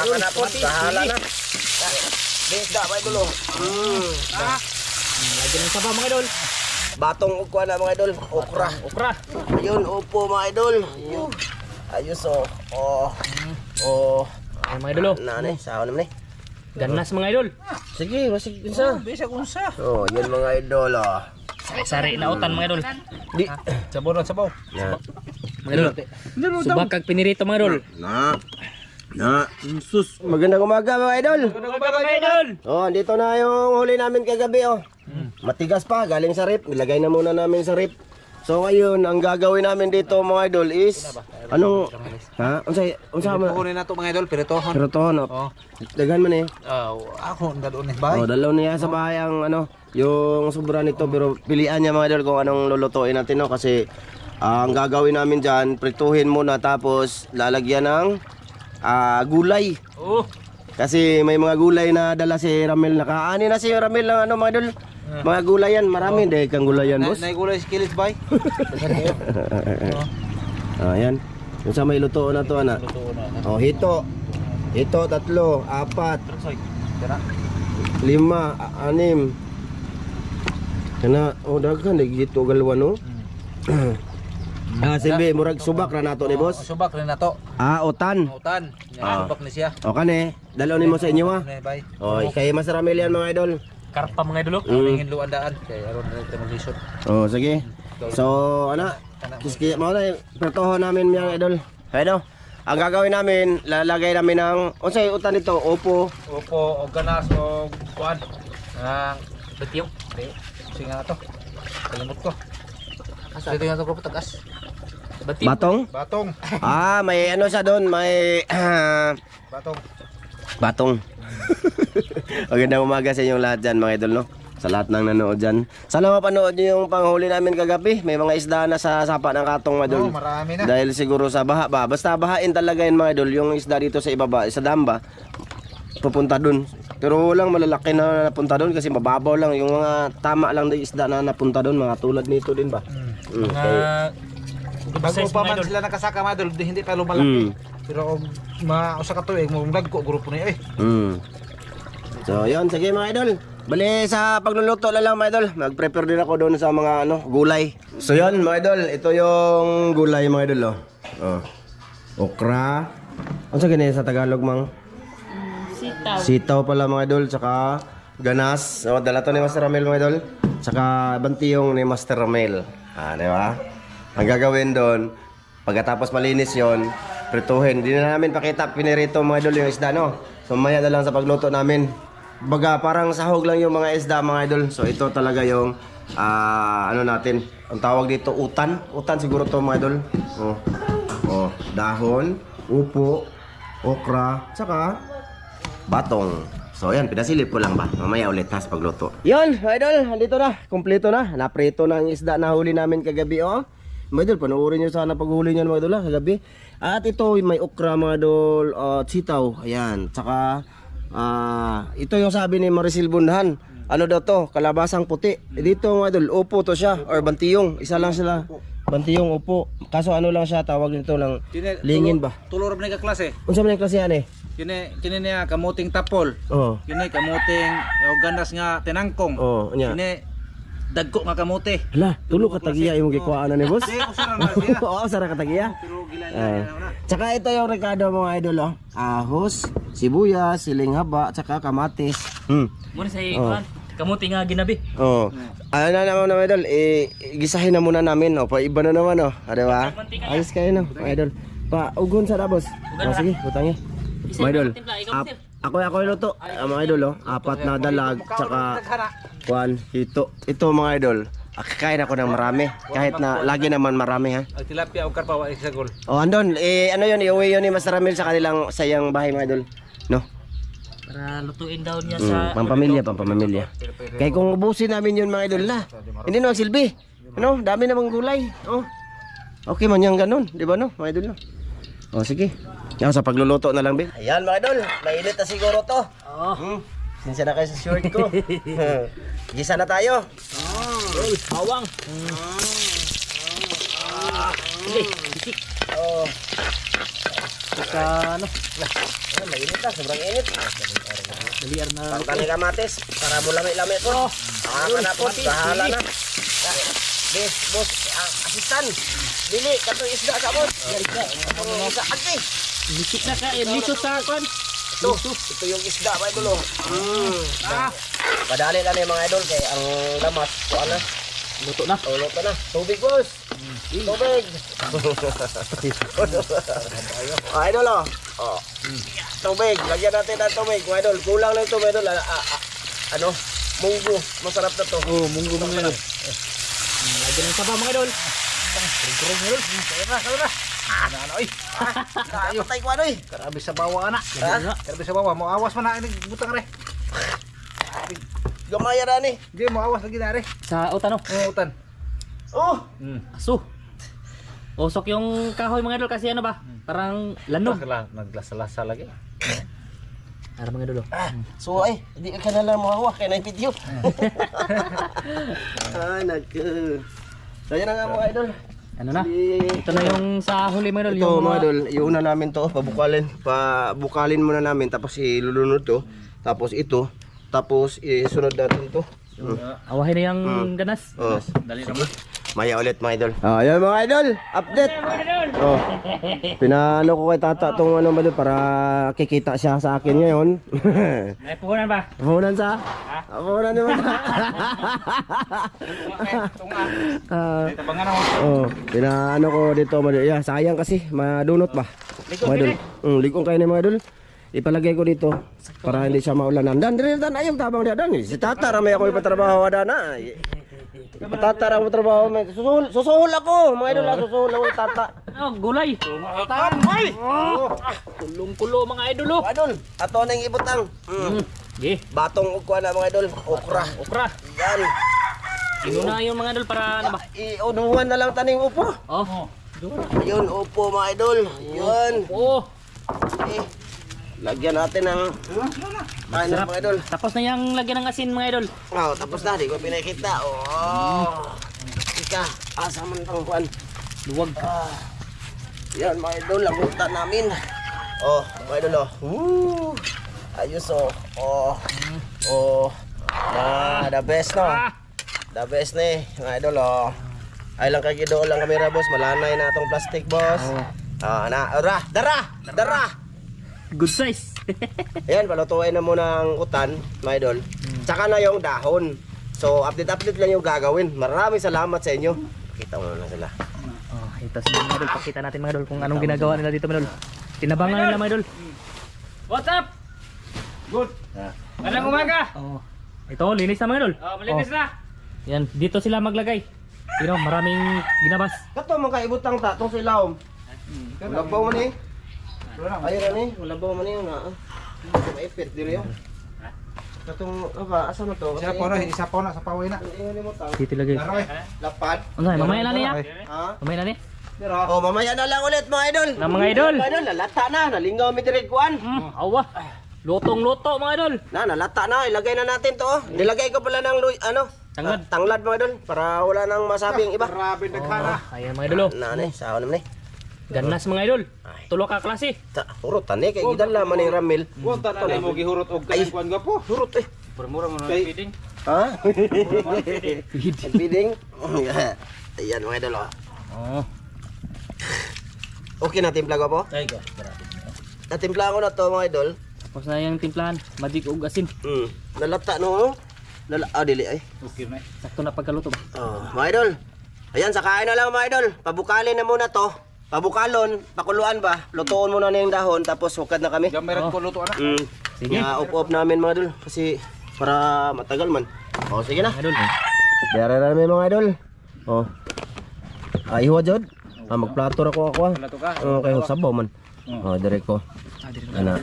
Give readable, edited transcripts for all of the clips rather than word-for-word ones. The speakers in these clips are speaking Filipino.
idol. Bahala na. Isda mga idol. Lagyan ng sabaw mga idol. Batong ukwa na mga idol. Okra. Okra. Ayun, upo mga idol. Ayos Ay mga idol. Nanay, sahon naman eh. Ganas mga idol. Sige, masig unsa. Bisag unsa. Yan mga idol Sari na utan mga idol. Di. Sabaw na sabaw. Mga idol. Subak kag pinirito mga idol. Sus. Magandang umaga mga idol. Mga idol. Dito na yung huli namin kagabi Matigas pa, galing sa rip. Nilagay na muna namin sa rip. So ngayon, ang gagawin namin dito mga idol is anong unsa man? Kunin na to mga idol, piritohon. Piritohon. Daghan man eh. Ako dadon ni bay. Dalaw niya sa bahay ang yung sobra nito, pero pilian niya mga idol kung anong lulutuin natin kasi ang gagawin namin diyan, prituhin muna tapos lalagyan ng gulay. Kasi may mga gulay na dala si Ramel, nakaani na si Ramel ng mga idol. Mga gulay yan, marami dahil kang gulay yan, boss. Naigulay si Kilit bay. Ayan. Yung sa may luto na to, anak. Hito. Hito, 3, 4, 5, 6. Kana, daghan hito galwa no. Silbi, murag subak ra nato ni boss. Subak rin na to. Utan. Utan. Subak ni siya. Kane, dalaw nimo sa inyo ha. Bay. Kay mas Ramel yan mga idol. Karpa mga idol. Tingin luan daan kay aron na television. Sige. So, kiski mo na pretoho namin mga idol. Ayun. Ang gagawin namin, lalagay namin ng unsay utan nito, upo o ganas o kuan. Betiyong. Singa na to. Kalimot ko. Dito nga to ko tagas. batong. Batong. May siya doon, may Batong. batong. Magandang umaga sa inyong lahat dyan mga idol no. Sa lahat ng nanood dyan. Sana mapanood nyo yung panghuli namin kagabi. May mga isda na sa sapa ng katong mga idol. Marami na. Dahil siguro sa baha ba. Basta bahain talaga yun mga idol. Yung isda dito sa ibaba, sa damba, pupunta dun. Pero walang malalaki na napunta dun kasi mababaw lang. Yung mga tama lang na isda na napunta dun. Mga tulad nito din ba. Bago pa man sila nakasaka mga idol, hindi pa lumalaki. Pero usa ka tuig mo dagko grupo niya So yun, sige mga idol. Bali sa pagluluto na lang mga idol. Mag-prepare din ako doon sa mga gulay. So yun mga idol, ito yung gulay mga idol okra. Ano sa ganyan sa Tagalog mang? Sitaw. Sitaw pala mga idol, tsaka ganas. Dala to ni Master Ramel mga idol. Tsaka bantiyong ni Master Ramel. Di ba? Ang gagawin doon, pagkatapos malinis yon, prituhin. Hindi na namin pakita, pinirito mga idol yung isda no. So maya na lang sa pagluto namin. Baga parang sahog lang yung mga isda mga idol. So ito talaga yung natin. Ang tawag dito utan. Utan siguro to mga idol. Dahon, upo, okra, tsaka batong. So yan, pinasilip ko lang ba. Mamaya ulit sa pagluto. Yon, mga idol, andito na. Kompleto na. Naprito na ang isda na huli namin kagabi mga idol, panoorin nyo sana paghuli nyo mga idol kagabi. At ito may okra mga idol, sitaw. Ayan, tsaka ito yung sabi ni Maricel Bundahan. Ano daw to? Kalabasang puti. Dito mga idol, upo to siya or bantiyong. Isa lang sila. Bantiyong upo. Kaso ano lang siya, tawag nito lang lingin ba? Tulor man ka klase. Unsa man yung klase yan Kini niya kamuting tapol. Kini kamuting ganas nga tinangkong. Nya. Kini dagko nga kamote. Hala, tulo ka tagiya imong gikuhaan na ni boss. Usara na siya. Usara ka tagiya. Pero gilan na. Tsaka ito yung rekado mga idol ahos, sibuyas, siling haba, tsaka kamatis. Muna sa kamuti nga ginabi. Ano na naman mga idol, gisahin na muna namin paiba na naman di ba? Ayos kayo mga idol. Ugon sa boss. Sige, butangi. Mga idol. Ako luto. Mga idol 4 na dalag tsaka hito. Ito mga idol. Kakain ako ng marami. Kahit na lagi naman marami Ang tilapia o karpa wa isa gol. Andon, ano yun, iuwi yun ni Master Ramil sa kanilang sayang bahay mga idol. No? Para lutuin daw niya sa Pampamilya. Kaya kung ubusin namin yun mga idol hindi na magsilbi. Dami namang gulay. Okay man yung ganun, di ba mga idol sige. Yan, sa pagluluto na lang, Bin. Ayan mga idol, mainit na siguro to. Sinsya na kayo sa short ko. Gisa na tayo. bawang. Sige, bisik. Sa ano, Mainit na, sobrang init. daliar na. Pagkali kamatis, para mo lami-lami ko. Nakakanapot, bahala na. Boss, asistan. Dili, katong isda ka, boss. Isa, agi. Lisik na ka, liso sa kon. Ito yung isda, mga idol. Padali lang yung mga idol, kaya ang lamas, kuha na. Luto na. Luto na. Tubig, boss. Tubig. Idol, oh. Tubig, lagyan natin ng tubig, mga idol. Kulang lang ito, mga idol. Ano? Munggo. Masarap na to. Oh, munggo mga idol. Lagyan ng saba mga idol. Kurang idol. Kaya na. Patay ko ano eh. Karabi sa bawa na. Ha? Karabi sa bawa, mo awas man na ini butang re. Gamaya na ni. Di mo awas lagi na re. Sa utano. Utan. Oh! Aso. Usok yung kahoy mga idol kasi ano ba? Parang lanog. Naglasala lagi. Ara mga idol. So ay, hindi ka na lang mahawak kaya na video. Kaya na nga mga idol. Ano na? Ito na yung sa huli mga idol. Ito Yung mga idol, iuna namin to, pabukalin muna namin, tapos ilulunod to, tapos ito, tapos isunod natin to. awahin na yung ganas. Oh. Dali naman. Maya ulit mga idol. Ayan mga idol, update. Oh. Pinano ko kay tata tong ano ba doon para kikita siya sa akin ngayon. Ay puhunan ba? Puhunan sa? Puhunan naman. Oh, pinaano ko dito mga idol. Yeah, sayang kasi madunot ba? Mga idol. Ligong kayo na mga idol. Ipalagay ko dito para hindi siya maulanan. Dan, ayong tabang dia dan. Si tata ramay ako ipatrabaho dana. Tata mo trabaho, susuhol ako, mga idol, susuhol ako tata. Oh, gulay. Kulong-kulo mga idol. Mga idol, ato na yung ibutang. Ye. Batong ukwa na mga idol, okra. Okra. Yan. Inuna yung mga idol para ano ba? Iunuhan na lang taning upo. Oh. Ayun, upo mga idol. Yun. Oh. Eh, lagyan natin ng kain na mga idol. Tapos na yung lagyan ng asin mga idol. Oh, tapos na, di ko pinakita. Oh. Ika, asa man tang kuan. Luwag. Yan mga idol, lagutan namin. Oh, mga idol oh. Woo! Ayos oh. Oh. The best no. The best ni, mga idol oh. Ay lang kay gido lang kamera boss, malanay na atong plastic boss. Dara. Good size. Ayan, palutuin na muna ang utan, mga idol. Tsaka na yung dahon. So, update lang yung gagawin. Maraming salamat sa inyo. Kita mo na sila. Oh, ito si mga idol. Pakita natin mga idol kung anong ginagawa nila dito mga idol. Tinabangan nila mga idol. What's up? Good. Anong umaga? Oh. Ito, linis na mga idol. Oh, malinis na. Yan, dito sila maglagay. You know, maraming ginabas. Kato mga kaibutang tatong sa ilawom. Labaw mo ni. Ayun na ni, labaw mo ni yun na. Maipit dito yun. Katong, asa mo to? Isa po na sa paway na. Dito lagay. Lapad. Ano, mamaya na niya. Ha? Mamaya na niya. Oh, mamaya na lang ulit mga idol. Na mga idol. Mga idol, lalata na. Nalingaw mi direk kuan. Awa. Lotong-loto mga idol. Nalata na. Ilagay na natin to. Nilagay ko pala ng tanglad mga idol. Para wala nang masabing iba. Grabe nagkana. Ayan mga idol. Nani, sao naman eh. Ganas mga idol. Tulo ka klase. Puro tani kay gidan laman ni Ramil. Kuwan ta na mo gihurot og kuwan gapo. Hurot eh. Mura mo na feeding. Ha? Feeding. Ayan mga idol oh. Oh. Okay na timpla ko po? Ay, go. Natimpla ko na to mga idol. Tapos na yung timplahan. Magic ug asin. Nalata no. Dili ay. Okay na. Sakto na pagkaluto ba? Oh, mga idol. Ayan, sakain na lang mga idol. Pabukalin na muna to. Pabukalon, pakuluan ba? Lutuon muna na yung dahon, tapos hukad na kami. Gamay ko luto ana. Sige. Up namin mga idol. Kasi para matagal man. Oh, sige na. Idol. Dere na namin mga idol. Oh. Aywa jod. Magplato ra ko ako. Okay, sabaw man. Oh, dire ko. Ana.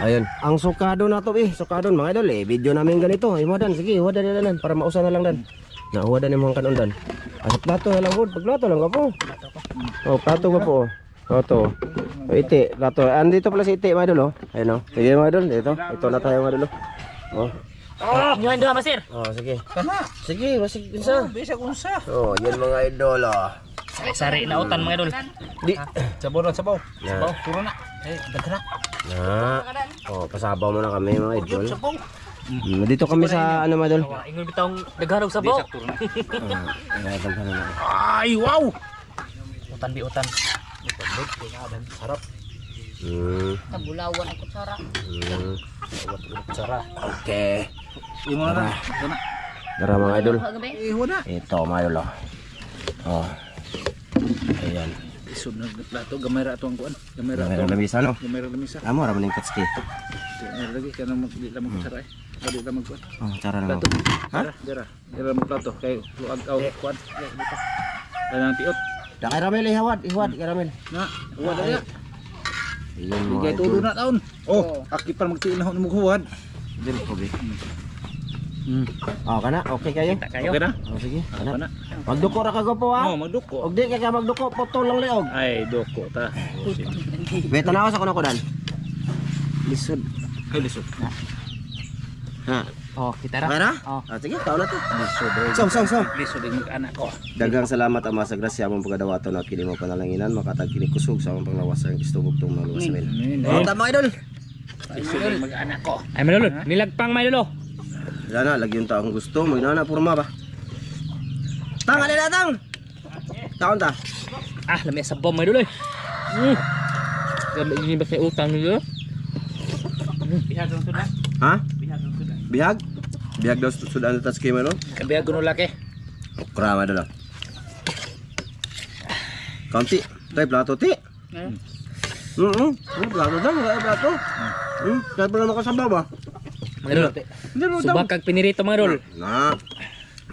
Ayun. Ang sukado na to sukadon mga idol video namin ganito. Iwadan, sige, iwadan na lang para mausa na lang dan. Nahuwadan yung mga kanon dan. Sa plato na lang hud, pagplato lang ka po. Oh, plato ka po. Oh, to. Oh, iti, plato. Andito pala si iti mga idol oh. Ayun oh. Sige mga idol, dito. Ito na tayo mga idol oh. Oh, nyo ando masir. Oh, sige. Sige, masig isa. Bisag unsa. Oh, yan mga idol oh. Sari na utan mga idol. Di. Sabaw na sabaw. Na. Sabaw, puro na. Daghan na. Na. Oh, pasabaw mo na kami mga idol. Sabaw. Dito kami sa ano mga idol. Ingon bitong daghanog sabaw. Ay, wow! Utan bi utan. Sarap. Tabulawan ako sara. Sarap. Okay. Imo na. Ito na. Dara mga idol. Gabi. Iho na. Ito mga idol. Oh. Ayan. Isod na plato. Gamay ra ito ang kuan. Gamay ra Meron ito. lamisa no. Gamay ra lamisa. Amo ra man yung katski. Lagi ka na di lamang kutsara eh. Di lamang kuan. Oh, cara na. Plato. Ha? Dira. Dira mo plato. Kay luag aw kuan. Danang tiot. Da kay Ramel ihawad kay Ramel. Na. Uwa na ya. Iyon mo. Bigay tulo na taon. Oh, akipar magtiin na mo huwad. Dil ko be. Oh, kana okay kayo? Kita kayo. Okay na? Oh, sige. Ano Kana. na? Magduko ra ka po ha. Oh, magduko. Og di kay ka magduko, potol lang liog. Ay, duko ta. Wait, tanaw sa kuno ko dan. Lisod. Ay, lisod. Ha. Oh, kita ra. Okay na? Oh. Ah, sige, tao na to. Lisod. Song. Lisod ang mag-anak ko. Daghang salamat Ama sa grasya mong pagadawaton at kini mo panalanginan makatag kini kusog sa among panglawas ang istubog tong mga luwas men. Oh, tama idol. Lisod ang mag-anak ko. Ay mga idol, nilagpang mga idol. Wala na, lagyan ta akong gusto, magnana porma ba. Tang, ali na tang. Taon ta. Ah, lami sa bomb mga idol eh. Gabi ini ba sa utang niyo? Bihag lang sudah. Ha? Bihag lang sudah. Bihag? Bihag daw sudan sa schema no? Kabiya guno laki. Krama daw. Kanti, tay plato ti. Plato daw, plato. Kaya pala nakasabaw ba? Mga idol. Hindi mo Subak kag pinirito mga idol.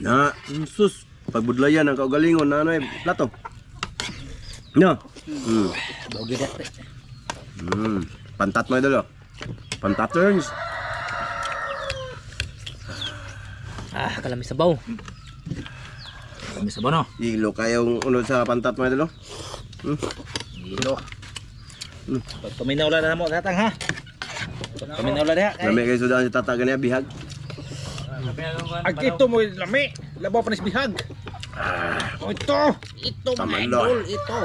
Na, sus, pagbudlayan ang kaugalingon na ano eh, plato. No. Bawgi dat. Pantat mo idol. Pantaters. Ah, kalami sabaw. Kami sa bono. Ilo kayong unod sa pantat mo idol. Ilo. Pag paminaw na mo datang ha. Pag paminaw na diha. Lami kayo sudan si tata ganyan bihag. Ag ito mo lami. Labaw pa ni bihag. Oh, ito mga Tamalo. idol, ito.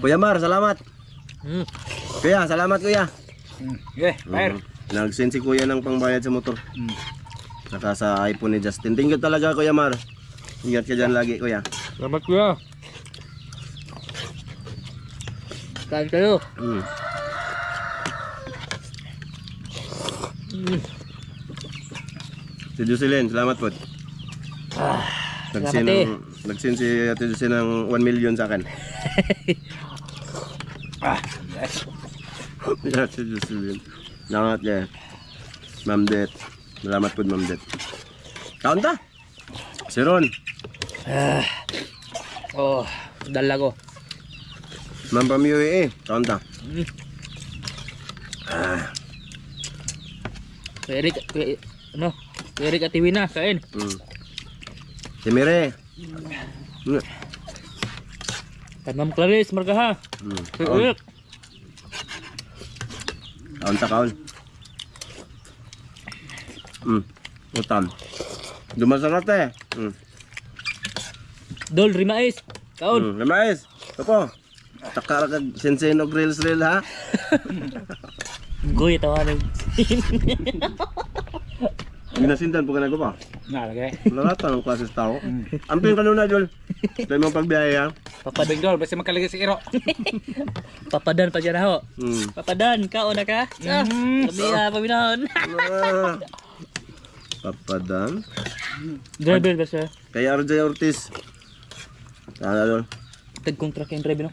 Kuya Mar, salamat. Kuya, salamat kuya. Okay, fire. Nag-send si kuya ng pangbayad sa motor. Saka sa iPhone ni Justin. Thank you talaga Kuya Mar. Ingat ka dyan lagi kuya. Salamat kuya. Kain kayo. Si Jocelyn, salamat po. Salamat eh. Nag-send si Ate Jocelyn ng 1 million sa akin. Yeah, si Jocelyn. Salamat niya. Ma'am Det. Salamat po Ma'am Det. Kaon ta? Si Ron. Oh, dala ko. Ma'am from UAE. Kaon ta? Kuya Eric, ano? Kuya Eric at Iwin na, kain. Si Mire. Kay Ma'am Clarice, marga ha. Kuya Kaon. Eric. Kaon ta kaon. Utan. Dumasarat eh. Dol, Rimais. Kaon. Lamais. Opo. Takara ka sensen og reels ha. Goy, tawanan. Ginasindan po ka na ko pa. Nalagay. Lalata ng klases tao. Amping kanuna, Jol. Dahil mong pagbiyaya. Papadol, basta makalagay si Iro. Papadan pa dyan ako. Mm. Papadan, kaon na ka? Sabi paminahon. Papadan. Driver ba siya? Kay RJ Ortiz. Ano, Jol? Tagkong truck yung driver no?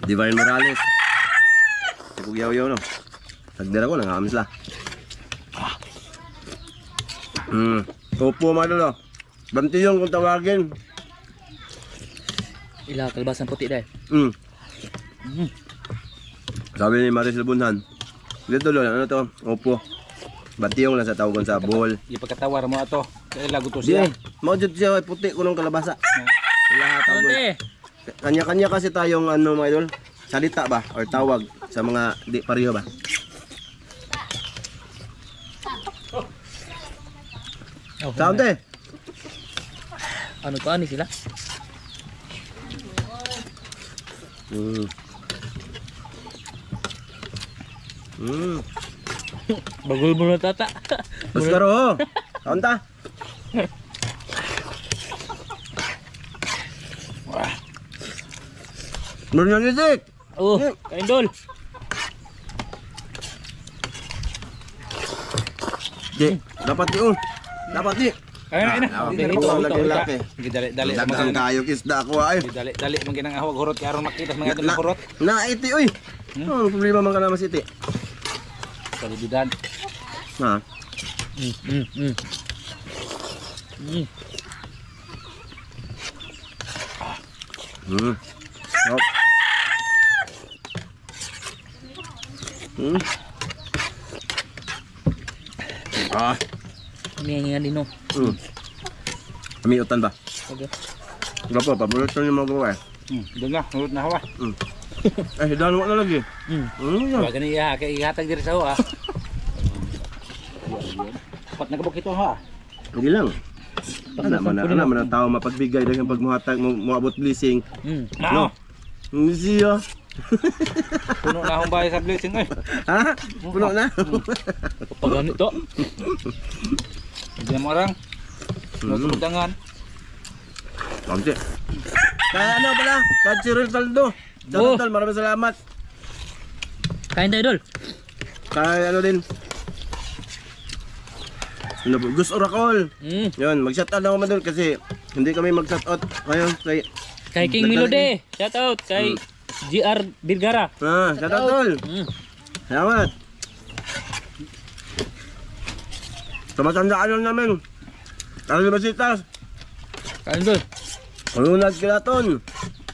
Divine Morales. Kugyaw-yaw, no? Tagdira ko, nangamis la. Opo, Madolo. Bantiyon kung tawagin. Ila, kalabasan puti dahil. Sabi ni Maris Labunhan. Dito, Lolo, ano to? Opo. Bantiyong lang sa tawagan sa buhol. Ipagkatawar mo ato. Kaya lago to Di, siya. maudyo siya, puti ko ng kalabasa. Lahat, tawag. Ate! Kanya-kanya kasi tayong ano, mga idol, salita ba? Or tawag sa mga di pareho ba? Sound eh. Ano to ani sila? Mm. Mm. Bagol mo na tata. Buskaro. Sound ta. Meron na dik. Oh, kain dol. Di, dapat di Dapat di. Ayun na. Ito ang laki-laki. Sige, dali. Dagang kayo isda ko ay. Dali man ginang ahog hurot kay aron makita sa mga idol ng hurot. Na iti oy. Ano problema man kana mas iti? Kalibidan. Ha. Oh. Ah. Miyan nga dino. Kami utan ba? Okay. Gapo, paborito niyo mga babae. Doon na, hurot na hawa. Eh, hidan mo na lagi. Wa gani iya kay ihatag diri sa hawa. Pat nagabok ito ha. Hindi lang. Ana man ang tao mapagbigay daghang pagmuhatag moabot blessing. No. Hindi siya. Puno na akong bahay sa blessing eh. Ha? Puno na. Pag ganito. Hindi mo orang. Mutudangan. Kamti. Kaya ano pala? Kaya si Ronaldo. Jonathan, maraming salamat. Kain tayo dol. Kaya ano din. Gus Oracle. Yun, mag-shout out ako doon kasi hindi kami mag-shout out ngayon Kay King Melody. Shout out kay GR Birgara. shout out tol. Salamat. Tumatandaan lang namin. Ano ba sitas? Kain dol. Ronald Kilaton.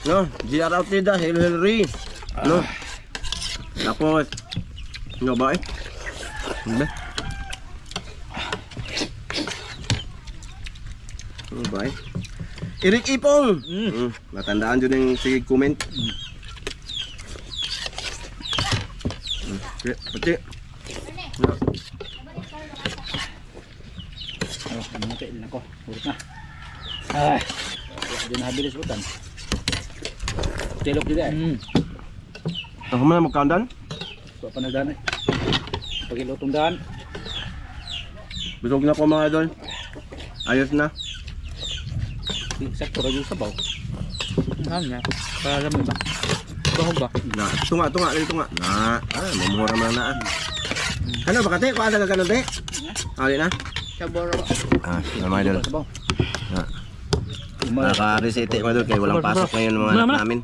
No, GR Outida, Hillary. No. Tapos ano ba eh? Ano ba? Ano ba eh? Eric Ipong. Matandaan dyan yung sige comment. Pati. Oh, mati din ako. Hurot na. Ay. Di na habilis utan. Tilok dito eh. Ako mo na mag-countdown? Wa pa nagdaan eh. Pagilutong daan. Busog na po mga idol. Ayos na. Sakto ra yung sabaw. Ano nga? Para alam mo ba? Bahog ba? Na, tunga. Mamura man na. Ano ba kate? Kuha na ka te? Ali na? Saboro. Mga idol. Sabaw. Naka-resete mga idol kaya walang pasok ngayon mga anak namin.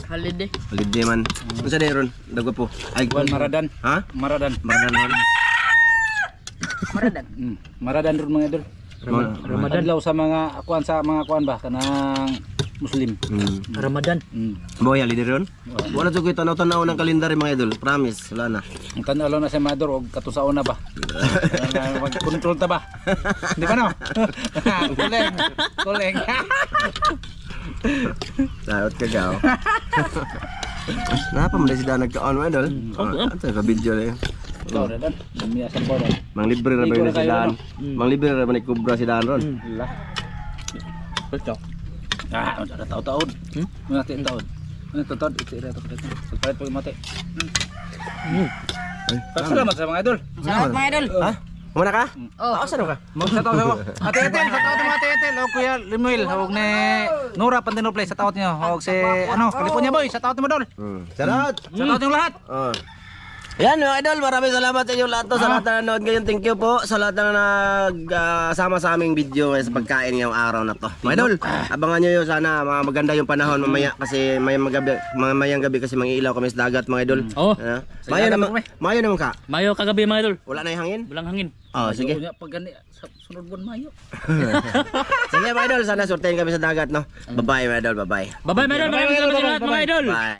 Holiday. Holiday man. Ano sa deron? Dago po. Ay, Juan Maradan. ha? Maradan. Maradan. Maradan. Maradan ron mga idol. Ramadan. Adlaw sa mga kuan ba kanang Muslim. Ramadan. Boy, ali deron? Wala to ko tanaw-tanaw ng kalendar mga idol. Promise, wala na. Ang tanaw na sa Mador og katusaon na ba? Mag-control ta ba? Di ba no? Kuleng. Saot ka gaw. Napa man si da nagka-on mga idol? Ano ka video na yun? Ikaw na dan. Miyasan ko dan. Mang libre na ba yun si Dan? Mang libre na ba ni Kubra si Dan ron? Lah. Betul. Ada taon-taon. Mati taon. Ano taon? Ito Pagpalit pag mati. Salamat sa mga idol. Salamat mga idol. Ha? Muna ka? Oh. Saan ka? Sa taon sa Ate-ate, sa taon mga ate-ate. O Kuya Limuel, hawag ni Nora Pantinople sa taon niyo. Hawag si California boy sa taon mo dol. Salamat! Sa taon yung lahat. Yan mga idol, maraming salamat sa inyo lahat to, sa lahat na nanood ngayon. Thank you po sa lahat na nagsama sa aming video sa pagkain ngayong araw na to. Mga idol, abangan nyo yun sana, maganda yung panahon mamaya kasi mamayang gabi kasi mangiilaw kami sa dagat mga idol. Oh. Mayo naman ka. Mayo kagabi mga idol. Wala na yung hangin? Walang hangin. Oh, sige. Pag gani sa sunod buwan Mayo. Sige mga idol, sana sortein kami sa dagat no. Bye bye mga idol, bye bye. Bye-bye mga idol. Maraming salamat sa lahat mga idol. Bye.